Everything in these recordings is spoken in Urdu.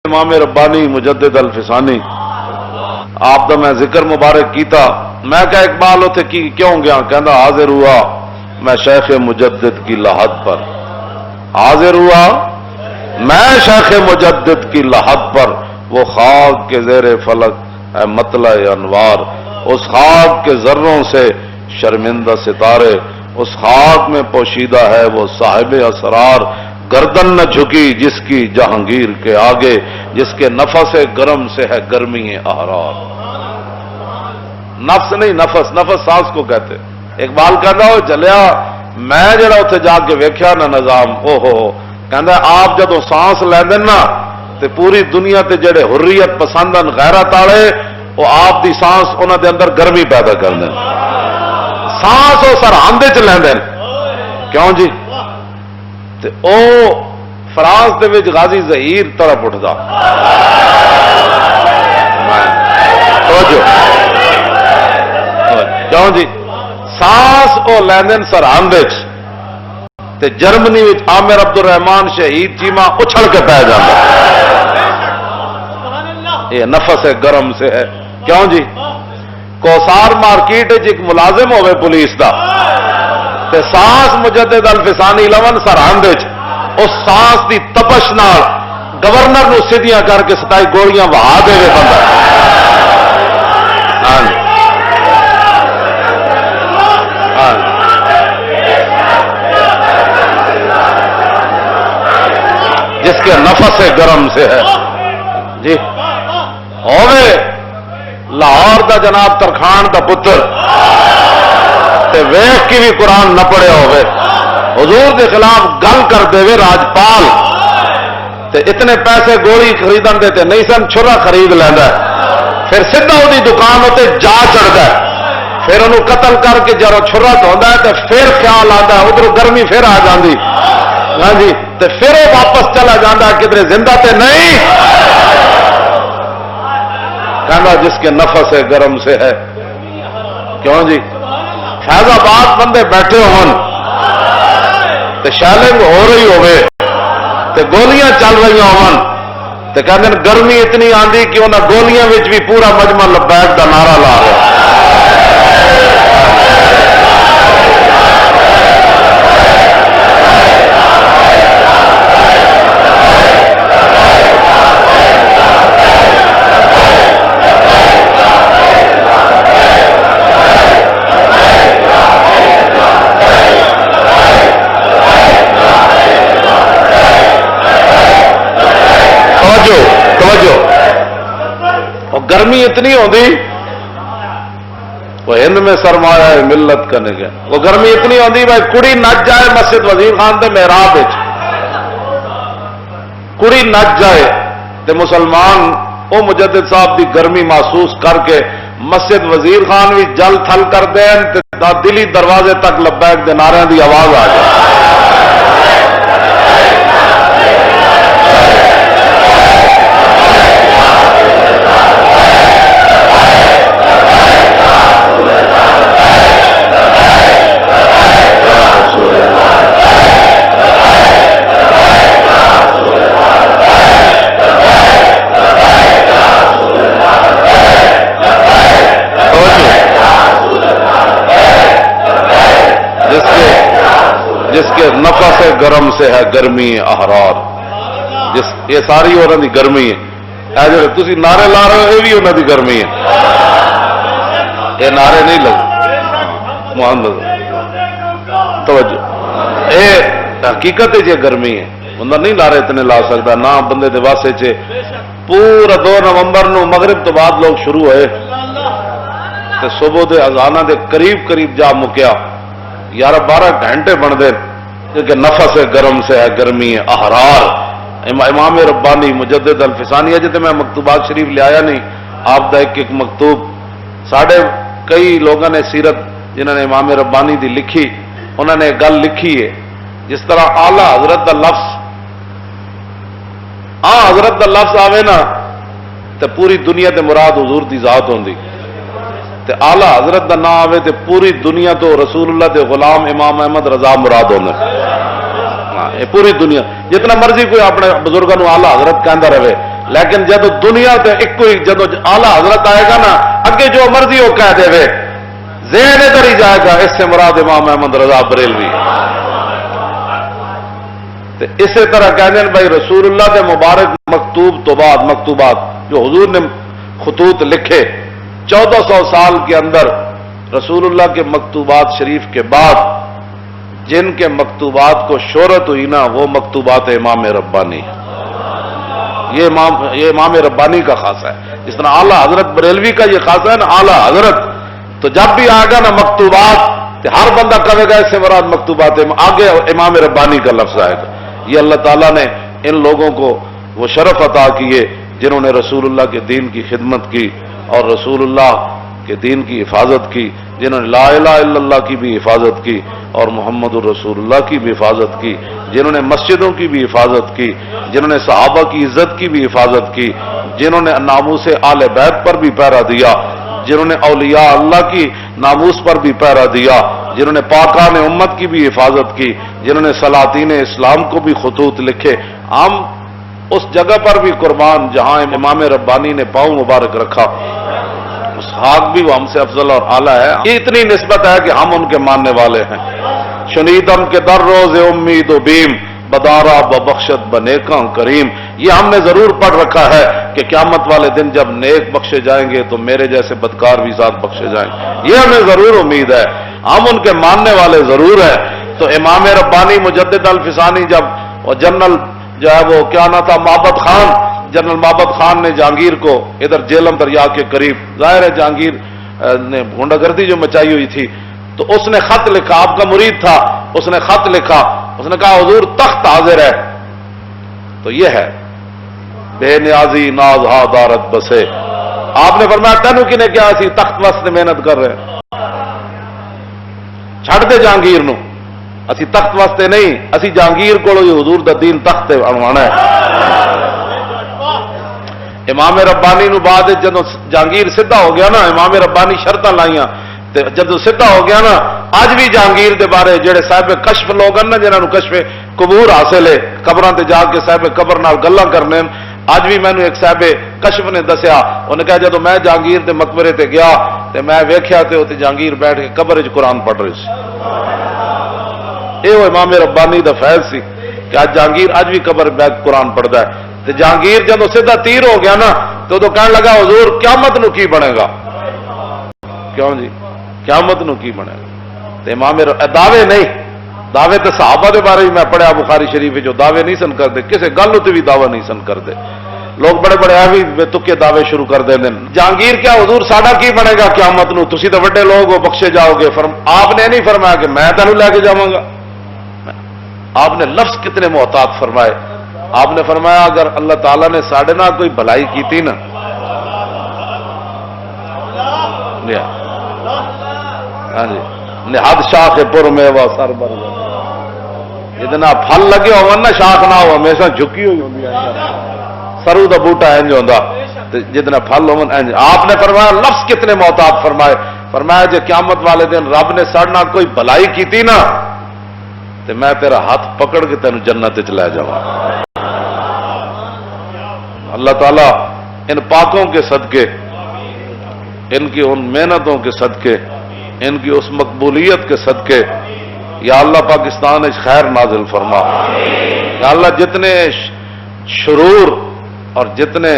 امام ربانی مجدد الف ثانی آپ دا میں ذکر مبارک کیتا. میں کہا اقبال اتنے کیوں گیا؟ کہندا حاضر ہوا میں شیخ مجدد کی لحد پر، حاضر ہوا میں شیخ مجدد کی لحد پر، وہ خاک کے زیر فلک ہے مطلع انوار، اس خاک کے ذروں سے شرمندہ ستارے، اس خاک میں پوشیدہ ہے وہ صاحب اسرار، گردن نہ جھکی جس کی جہانگیر کے آگے، جس کے نفس گرم سے ہے گرمی احرار. نفس نہیں نفس، نفس سانس کو کہتے. اقبال کہنا ہو چلیا میں جڑا اتنے جا کے ویکھیا نا نظام، او ہو کہندا آپ جدو سانس لیندے نا تے پوری دنیا تے جڑے حریت پسندن غیرت والے وہ آپ دی سانس انہاں دے اندر گرمی پیدا کردے، سانس وہ سرحد چ لیندے. کیوں جی؟ تے او فرانس دے وچ غازی ظہیر طرف اٹھدا. کیوں جی؟ سانس او لیندن سرحد تے جرمنی وچ عامر عبد الرحمان شہید چیما اچھل کے پی جاتا. یہ نفس گرم سے ہے. کیوں جی؟ کوسار مارکیٹ ایک ملازم ہوئے پولیس دا تے سانس مجدد الف ثانی لون سرحد اس سانس دی تپش نال گورنر نو سیدیاں کر کے 27 گولیاں وہا دے بندہ. جس کے نفس گرم سے ہے جی ہوئے لاہور دا جناب ترخان دا پتر تے ویخ کی بھی قرآن نہ پڑھے ہوئے حضور دے خلاف گل کر دے وے راجپال تے اتنے پیسے گولی خریدن دے تے نہیں سن چھرا خرید لینا، پھر سیدھا وہی دکان ہوتے جا چڑھتا ہے، پھر انہوں قتل کر کے جرو چھرا دھوندا ہے تے پھر خیال آتا ہے ادھر گرمی پھر آ جاندی. ہاں جی تے پھر وہ واپس چلا جاتا ہے کدھر زندہ تے نہیں. کہنا جس کے نفس گرم سے ہے. کیوں جی؟ فیض آباد بندے بیٹھے ہون تے شیلنگ ہو رہی ہوئے تے گولیاں چل رہی ہون تے کہتے ہیں گرمی اتنی آندی کہ انہاں گولیاں وچ بھی پورا مجمع لبیک دا نعرہ لا رہا. گرمی اتنی ہوتی وہ ہند میں سرمایہ ہے ملت کرنے گیا، وہ گرمی اتنی ہوتی بھائی کڑی نچ جائے مسجد وزیر خان دے محراب کڑی نچ جائے تے مسلمان او مجدد صاحب دی گرمی محسوس کر کے مسجد وزیر خان بھی جل تھل کر دیں تے دلی دروازے تک لبیک دے نعرے دی آواز آ جائے. جس کے نفس گرم سے ہے گرمی احرار. جس یہ ساری انہوں کی گرمی ہے. جو تھی نعرے لا رہے ہو یہ بھی انہوں کی گرمی ہے. یہ نعرے نہیں لگے محمد توجہ یہ حقیقت ہے. گرمی ہے بندہ نہیں نعرے اتنے لا سکتا نہ بندے دے واسطے چ. پورا 2 نومبر نو مغرب تو بعد لوگ شروع ہوئے تو صبح دے اذانہ دے قریب قریب جا مکیا 11-12 گھنٹے بن دے کیونکہ نفس گرم سے ہے گرمی احرار. امام ربانی مجدد الف ثانی اجے تو میں مکتوبات شریف لے آیا نہیں، آپ دا ایک مکتوب ساڑھے کئی لوگوں نے سیرت جنہوں نے امام ربانی دی لکھی انہوں نے گل لکھی ہے جس طرح آلہ حضرت دا لفظ حضرت دا لفظ آوے نا تو پوری دنیا تے مراد حضور دی ذات ہوندی، تے آلہ حضرت دا نام آوے تے پوری دنیا تو رسول اللہ دے غلام امام احمد رضا مراد ہوندے. پوری دنیا جتنا مرضی کوئی اپنے بزرگوں آلہ حضرت کہندا رہے لیکن جب دنیا تے ایک ہی جدو آلہ حضرت آئے گا نا اگے جو مرضی وہ کہہ دے وے ذہن ادھر ہی جائے گا اس سے مراد امام احمد رضا بریلوی. اسی طرح کہتے ہیں بھائی رسول اللہ کے مبارک مکتوب تو بعد مکتوبات جو حضور نے خطوط لکھے 1400 سال کے اندر رسول اللہ کے مکتوبات شریف کے بعد جن کے مکتوبات کو شہرت ہوئی نا وہ مکتوبات امام ربانی. یہ امام ربانی کا خاصہ ہے. جس طرح اعلیٰ حضرت بریلوی کا یہ خاصہ ہے نا اعلیٰ حضرت. تو جب بھی آئے گا نا مکتوبات تو ہر بندہ کہے گا اس سے مراد مکتوبات آگے امام ربانی کا لفظ آئے گا. یہ اللہ تعالیٰ نے ان لوگوں کو وہ شرف عطا کیے جنہوں نے رسول اللہ کے دین کی خدمت کی اور رسول اللہ کے دین کی حفاظت کی, جنہوں نے لا الہ الا اللہ کی بھی حفاظت کی اور محمد الرسول اللہ کی بھی حفاظت کی, جنہوں نے مسجدوں کی بھی حفاظت کی, جنہوں نے صحابہ کی عزت کی بھی حفاظت کی, جنہوں نے ناموس آل بیت پر بھی پہرا دیا, جنہوں نے اولیاء اللہ کی ناموس پر بھی پہرا دیا, جنہوں نے پاکان امت کی بھی حفاظت کی, جنہوں نے سلاطین اسلام کو بھی خطوط لکھے. ہم اس جگہ پر بھی قربان جہاں امام ربانی نے پاؤں مبارک رکھا, اس خاک بھی وہ ہم سے افضل اور اعلیٰ ہے. یہ اتنی نسبت ہے کہ ہم ان کے ماننے والے ہیں. شنیدم کے در روز امید و بیم بدارا ببخشت بنیکاں کریم. یہ ہم نے ضرور پڑھ رکھا ہے کہ قیامت والے دن جب نیک بخشے جائیں گے تو میرے جیسے بدکار بھی ساتھ بخشے جائیں گے. یہ ہمیں ضرور امید ہے, ہم ان کے ماننے والے ضرور ہیں. تو امام ربانی مجدد الف ثانی جب وہ جنرل جو ہے وہ کیا نہ تھا محبت خان, جنرل محبت خان نے جہانگیر کو ادھر جیلم دریا کے قریب, ظاہر ہے جہانگیر نے گھونڈا گردی جو مچائی ہوئی تھی, تو اس نے خط لکھا, آپ کا مرید تھا, اس نے خط لکھا, اس نے کہا حضور تخت حاضر ہے. تو یہ ہے بے نیازی ناز ہا دارت بسے. آپ نے فرمایا تینوں کی نے کیا سی تخت واسطے محنت کر رہے ہیں, چھڑ دے جہانگیر نو, اسی تخت واسطے نہیں, اسی جہانگیر کو حضور دا دین تخت بنوانا ہے. امام ربانی نو بعد جدو جہانگیر سیدھا ہو گیا نا, امام ربانی شرطاں لائیاں, جدو سیدھا ہو گیا نا اج بھی جہانگیر دے بارے جڑے صاحب کشف لوگ ہیں نا جنہوں نے کشف قبور حاصل ہے, قبراں تے جا کے صاحب قبر نال گلاں کرنے, اج بھی مینوں ایک صاحب کشف نے دسیا, انہیں کہا جدو میں جہانگیر دے مقبرے تے گیا تے میں ویکھیا تے اوتے جہانگیر بیٹھ کے قبر وچ قرآن پڑھ رہے سی. یہ وہ امام ربانی دا فیض سی کہ آج جہانگیر اج بھی قبر بیٹھ قرآن پڑھتا ہے. تے جہانگیر جدو سیدھا تیر ہو گیا نا تو کہنے لگا حضور قیامت نو کی بنے گا, کیوں جی قیامت نو کی بنے گا. تے امام دعوے نہیں, دعوے تے صحابہ دے بارے میں پڑھیا بخاری شریف جو دعوے نہیں سن کرتے, کسے گل تے بھی دعوی نہیں سن کرتے. لوگ بڑے بڑے ایویں بے تکے دعوے شروع کر دیں. جہانگیر کیا حضور ساڈا کی بنے گا قیامت نو, تسی تے بڑے لوگ ہو بخشے جاؤ گے. آپ نے نہیں فرمایا کہ میں تینوں لے کے جاواں گا. آپ نے لفظ کتنے محتاط فرمائے. آپ نے فرمایا اگر اللہ تعالیٰ نے ساڈے نال کوئی بھلائی کی تھی نا, ہاں جی نہاد شاخ پر میں وہ سر بر جتنا پھل لگے ہو نا شاخ نہ ہو ہمیشہ جھکی ہوئی ہوتی ہے, سرو دا بوٹا انج ہوندا جتنا پھل ہو. آپ نے فرمایا لفظ کتنے محتاط فرمائے, فرمایا جے قیامت والے دن رب نے ساڈے نال کوئی بھلائی کی تھی نا تو میں تیرا ہاتھ پکڑ کے تینوں جنت وچ لے جاواں. اللہ تعالیٰ ان پاکوں کے صدقے, ان کی ان محنتوں کے صدقے, ان کی اس مقبولیت کے صدقے یا اللہ پاکستان اس خیر نازل فرما. یا اللہ جتنے شرور اور جتنے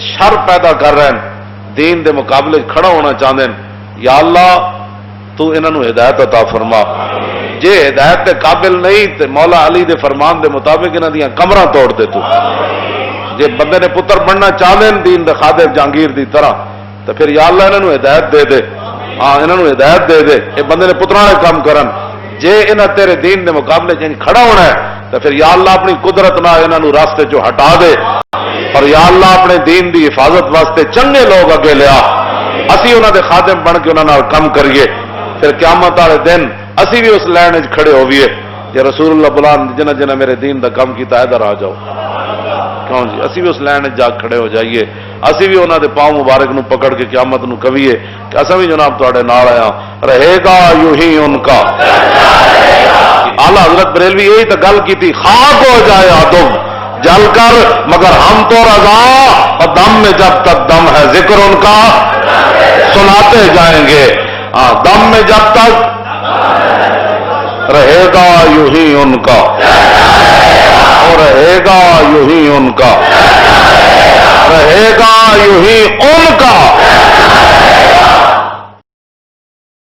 شر پیدا کر رہے ہیں دین دے مقابلے کھڑا ہونا چاہتے ہیں, یا اللہ تو انہوں ہدایت عطا فرما. جے ہدایت دے قابل نہیں تو مولا علی دے فرمان دے مطابق انہاں دیاں کمراں توڑ دے. تو جے بندے نے پتر بننا چاہتے ہیں دین دے خادم جہانگیر دی طرح تو پھر یا اللہ انہوں ہدایت دے دے. ہاں انہوں ہدایت دے دے, یہ بندے نے پترا نے کام کرن. جے انہاں تیرے دین دے مقابلے کھڑا ہونا ہے تو پھر یا اللہ اپنی قدرت نہ انہوں راستے چو ہٹا دے, اور یا اللہ اپنے دین دی حفاظت واسطے چنگے لوگ اگے لیا, اسی انہوں دے خادم بن کے انہوں کم کریے. پھر قیامت والے دن اسی بھی اس لائن وچ کھڑے ہوئیے کہ رسول اللہ بلان جنہ جنہ میرے دین دا کام کیتا ادھر آ جاؤ. کیوں جی اسی بھی اس لائن جا کھڑے ہو جائیے, اسی بھی انہوں دے پاؤں مبارک نو پکڑ کے قیامت نو کہیے کہ اصل بھی جناب تواڈے نال آیا رہے گا یوں ہی ان کا. اعلیٰ حضرت بریلوی یہی تو گل کی تھی, خاک ہو جائے آدم جل کر، مگر ہم تو رضا، اور دم میں جب تک دم ہے ذکر ان کا سناتے جائیں گے. دم میں جب تک رہے گا یوں ہی ان کا، اور رہے گا یوں ہی ان کا، رہے گا یوں ہی ان کا.